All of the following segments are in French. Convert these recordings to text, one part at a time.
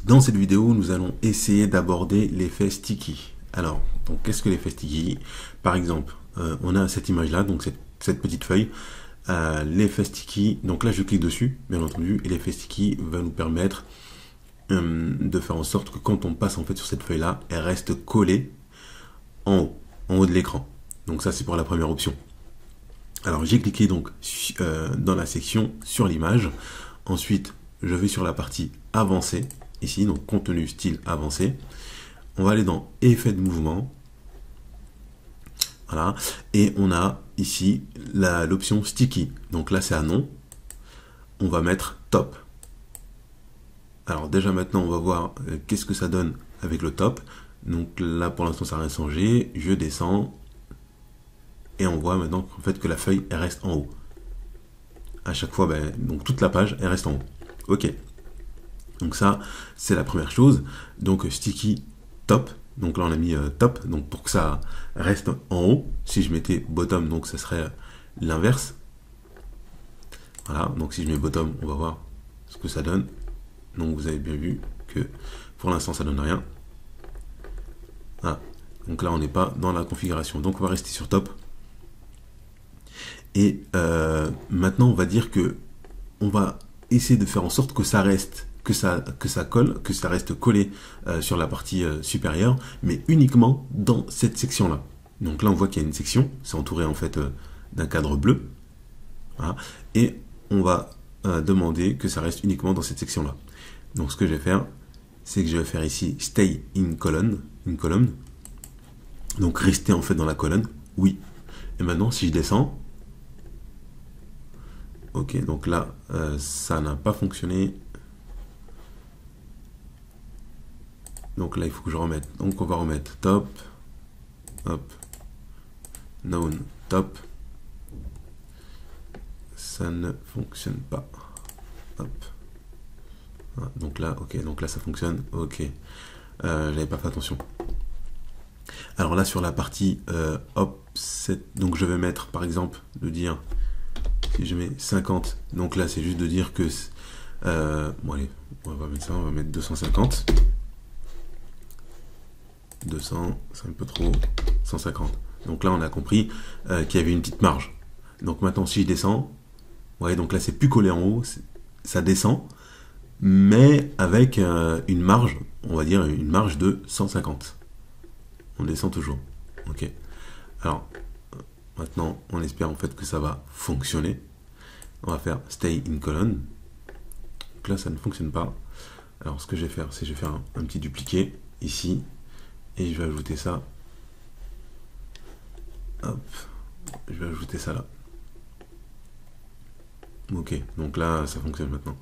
Dans cette vidéo, nous allons essayer d'aborder l'effet sticky. Alors, donc qu'est-ce que l'effet sticky? Par exemple, on a cette image-là, donc cette petite feuille. L'effet sticky, donc là je clique dessus, bien entendu, et l'effet sticky va nous permettre de faire en sorte que quand on passe en fait sur cette feuille-là, elle reste collée en haut de l'écran. Donc ça c'est pour la première option. Alors j'ai cliqué donc dans la section sur l'image. Ensuite, je vais sur la partie avancée, ici, donc contenu style avancé. On va aller dans effet de mouvement. Voilà. Et on a ici l'option sticky. Donc là c'est un nom. On va mettre top. Alors déjà maintenant on va voir qu'est-ce que ça donne avec le top. Donc là pour l'instant ça n'a rien changé. Je descends. Et on voit maintenant en fait que la feuille elle reste en haut. À chaque fois, donc toute la page elle reste en haut. Ok. Donc ça c'est la première chose. Donc sticky top. Donc là on a mis top. Donc pour que ça reste en haut. Si je mettais bottom, donc ça serait l'inverse. Voilà. Donc si je mets bottom, on va voir ce que ça donne. Donc vous avez bien vu que pour l'instant ça donne rien. Voilà. Donc là on n'est pas dans la configuration. Donc on va rester sur top. Et maintenant, on va dire que on va essayer de faire en sorte que ça reste, que ça colle, que ça reste collé sur la partie supérieure, mais uniquement dans cette section-là. Donc là, on voit qu'il y a une section, c'est entouré en fait d'un cadre bleu, voilà, et on va demander que ça reste uniquement dans cette section-là. Donc ce que je vais faire, c'est que je vais faire ici stay in column, une colonne. Donc rester en fait dans la colonne, oui. Et maintenant, si je descends. Ok, donc là, ça n'a pas fonctionné. Donc là, il faut que je remette. Donc on va remettre top, hop, known, top. Ça ne fonctionne pas. Hop. Voilà, donc là, ok, donc là ça fonctionne. Ok, j'avais pas fait attention. Alors là, sur la partie offset, donc je vais mettre par exemple de dire. Si je mets 50, donc là c'est juste de dire que bon allez, on va mettre ça, on va mettre 250. 200, c'est un peu trop, 150. Donc là on a compris qu'il y avait une petite marge. Donc maintenant si je descends, vous voyez, donc là c'est plus collé en haut, ça descend, mais avec une marge, on va dire une marge de 150. On descend toujours. Ok. Alors maintenant, on espère en fait que ça va fonctionner. On va faire stay in column. Donc là, ça ne fonctionne pas. Alors, ce que je vais faire, c'est que je vais faire un petit dupliqué ici. Et je vais ajouter ça. Hop. Je vais ajouter ça là. Ok. Donc là, ça fonctionne maintenant.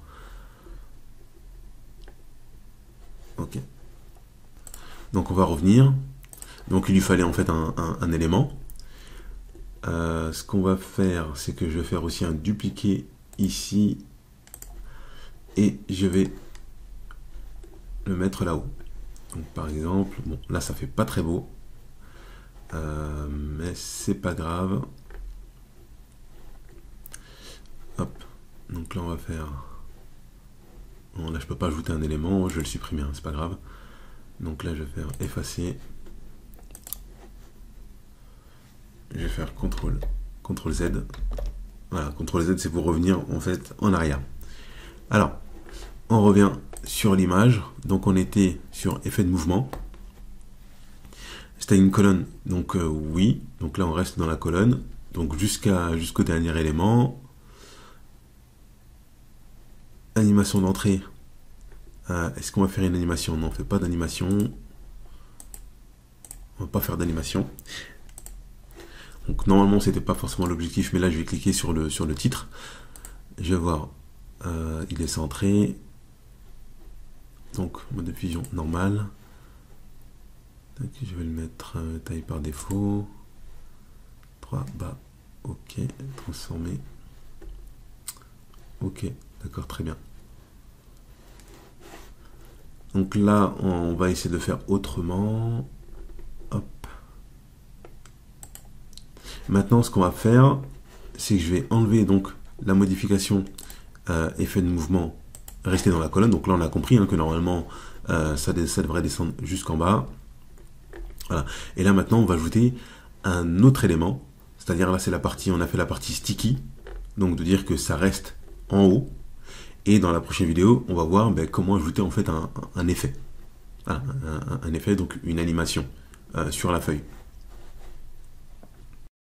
Ok. Donc, on va revenir. Donc, il lui fallait en fait un élément. Ce qu'on va faire, c'est que je vais faire aussi un dupliqué ici et je vais le mettre là-haut. Donc par exemple, bon là ça fait pas très beau, mais c'est pas grave. Hop, donc là on va faire. Bon, là je peux pas ajouter un élément, je vais le supprimer, hein, c'est pas grave. Donc là je vais faire effacer. Je vais faire CTRL Z. Voilà, CTRL Z c'est pour revenir en fait en arrière. Alors, on revient sur l'image. Donc on était sur effet de mouvement. C'était une colonne, donc oui. Donc là on reste dans la colonne. Donc jusqu'au dernier élément. Animation d'entrée. Est-ce qu'on va faire une animation? Non, on ne fait pas d'animation. On va pas faire d'animation. Donc normalement c'était pas forcément l'objectif, mais là je vais cliquer sur le titre. Je vais voir, il est centré. Donc mode de fusion normal. Je vais le mettre taille par défaut. 3 bas. Ok. Transformer. Ok. D'accord, très bien. Donc là on va essayer de faire autrement. Maintenant, ce qu'on va faire, c'est que je vais enlever donc la modification effet de mouvement rester dans la colonne. Donc là, on a compris que normalement, ça devrait descendre jusqu'en bas. Voilà. Et là, maintenant, on va ajouter un autre élément. C'est-à-dire, là, c'est la partie, on a fait la partie sticky. Donc, de dire que ça reste en haut. Et dans la prochaine vidéo, on va voir comment ajouter en fait un effet. Voilà, un effet, donc une animation sur la feuille.